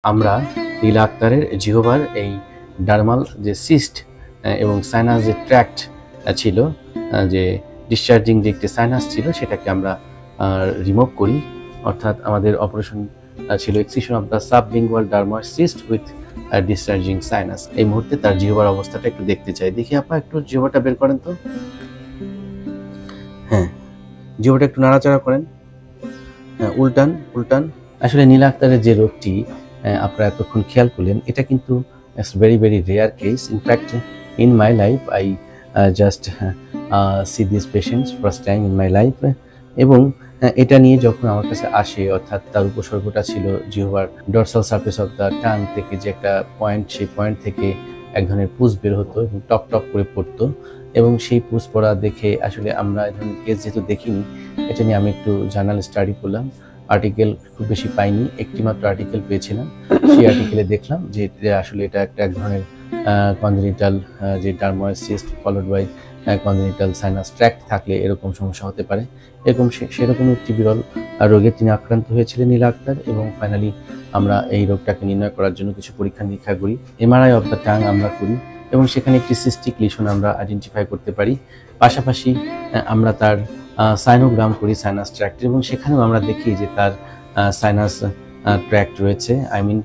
আমরা লীলা আক্তারের জিহ্বার এই ডার্মাল যে সিস্ট এবং সাইনাস যে ট্র্যাক্ট ছিল, যে ডিসচার্জিং যে একটি সাইনাস ছিল, সেটাকে আমরা রিমুভ করি। অর্থাৎ আমাদের অপারেশন ছিল excision of the sublingual dermal cyst with discharging sinus. এই মুহূর্তে তার জিহ্বার অবস্থাটা একটু দেখতে চাই। দেখি আপা, একটু জিহ্বাটা বের করেন তো। হ্যাঁ, জিহ্বাটা একটু নাড়াচাড়া করেন। হ্যাঁ, উল্টান উল্টান। আসলে নীলা আক্তারের যে রোগটি আপনারা এতক্ষণ খেয়াল করলেন, এটা কিন্তু very very rare case. In fact in my life I just see this patients first time in my life. এবং এটা নিয়ে যখন আমার কাছে আসে, অর্থাৎ তার উপসর্গটা ছিল জিহ্বার dorsal surface of the tongue থেকে যে একটা পয়েন্ট, সেই পয়েন্ট থেকে এক ধরনের পুষ বের হতো এবং টপ টপ করে পড়তো। এবং সেই পুষ পড়া দেখে আসলে আমরা এই ধরনের কেস যেহেতু দেখিনি, এটা নিয়ে আমি একটু জার্নাল স্টাডি করলাম। আর্টিকেল খুব বেশি পাইনি, একটি মাত্র আর্টিকেল পেয়েছিলাম। সেই আর্টিকেলে দেখলাম যে আসলে এটা এক ধরনের কনজেনিটাল যে dermoid cyst followed by congenital sinus tract থাকলে এরকম সমস্যা হতে পারে। এরকম সেরকম একটি বিরল রোগে তিনি আক্রান্ত হয়েছিলেন নীলা আক্তার। এবং ফাইনালি আমরা এই রোগটাকে নির্ণয় করার জন্য কিছু পরীক্ষা নিরীক্ষা করি। এমআরআই অফ দ্য টাং আমরা করি এবং সেখানে একটি সিস্টিক লিশন আমরা আইডেন্টিফাই করতে পারি। পাশাপাশি আমরা তার সাইনোগ্রাম করি সাইনাস ট্র্যাক্ট, এবং সেখানেও আমরা দেখি যে তার সাইনাস ট্র্যাক্ট রয়েছে। আই মিন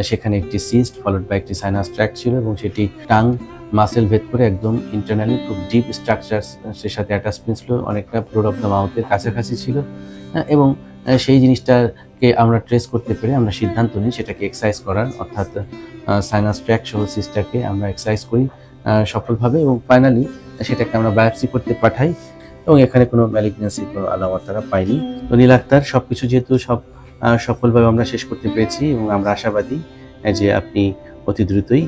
সেখানে একটি সিস্ট ফলোড বাই একটি সাইনাস ট্র্যাক্ট ছিল, এবং সেটি টাং মাসেল ভেদ করে একদম ইন্টারনালি খুব ডিপ স্ট্রাকচার সে সাথে অ্যাটাচমেন্ট ছিল, অনেকটা ফ্লোর অফ দ্য মাউথের কাছাকাছি ছিল। এবং সেই জিনিসটাকে আমরা ট্রেস করতে পেরে আমরা সিদ্ধান্ত নিই সেটাকে এক্সারসাইজ করার, অর্থাৎ সাইনাস ট্র্যাক্ট সহ সিস্টটাকে আমরা এক্সারসাইজ করি সফলভাবে, এবং ফাইনালি সেটাকে আমরা বায়োপসি করতে পাঠাই। এবং এখানে কোনো ম্যালিগন্যান্সির কোনো আলামত তারা পাইনি। তো নীলা আক্তার, সবকিছু যেহেতু সফলভাবে আমরা শেষ করতে পেরেছি, এবং আমরা আশাবাদী যে আপনি অতি দ্রুতই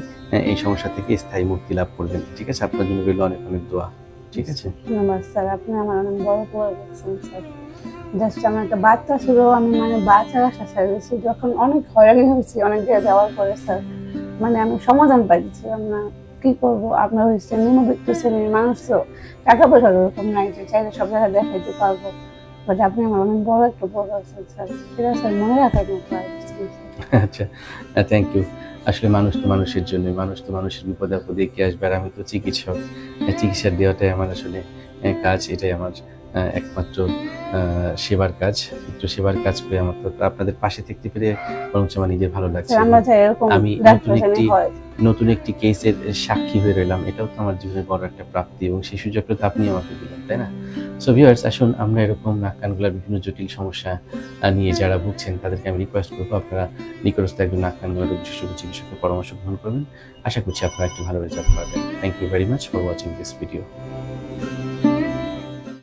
এই সমস্যা থেকে স্থায়ী মুক্তি লাভ করবেন। ঠিক আছে, আপনার জন্য রইল অনেক অনেক দোয়া। ঠিক আছে, ধন্যবাদ স্যার, আপনি আমার অনেক বড় করে দিচ্ছেন স্যার। জাস্ট আমার একটা বাচ্চা ছিল, আমি মানে বাচ্চার আশা ছাড়িয়েছি, যখন অনেক হয়রানি হয়েছি অনেক জায়গায় যাওয়ার পরে স্যার, মানে আমি সমাধান পাইছিলাম না, কি করবো। আপনার হচ্ছে নিম্নবিত্ত শ্রেণীর মানুষ, তো টাকা পয়সা ওরকম নাই যে চাইলে সব জায়গায় দেখাইতে পারবো, বাট আপনি আমার অনেক বড় একটা বড় আছেন স্যার, এটা স্যার মনে রাখার মতো। আচ্ছা, থ্যাংক ইউ। আসলে মানুষ তো মানুষের জন্য, মানুষ তো মানুষের বিপদে আপদে এগিয়ে আসবে, আর আমি তো চিকিৎসক। চিকিৎসা দেওয়াটাই আমার আসলে কাজ, এটাই আমার একমাত্র সেবার কাজ। একটু সেবার কাজ করে আমার তো আপনাদের পাশে থাকতে পেরে বরঞ্চ আমার নিজের ভালো লাগছে। আমি নতুন একটি কেসের সাক্ষী হয়ে রইলাম, এটাও তো আমার জীবনের বড় একটা প্রাপ্তি, এবং সেই সুযোগটা তো আপনি আমাকে দিলেন, তাই না? সো ভিউয়ার্স, আসুন আমরা এরকম নাক কানগলার বিভিন্ন জটিল সমস্যা নিয়ে যারা ভুগছেন তাদেরকে আমি রিকোয়েস্ট করবো আপনারা নিকটস্থ একজন নাক কান গলার বিশেষজ্ঞ চিকিৎসকের পরামর্শ গ্রহণ করবেন। আশা করছি আপনারা একটি ভালো রেজাল্ট পাবেন। Thank you very much for watching this video.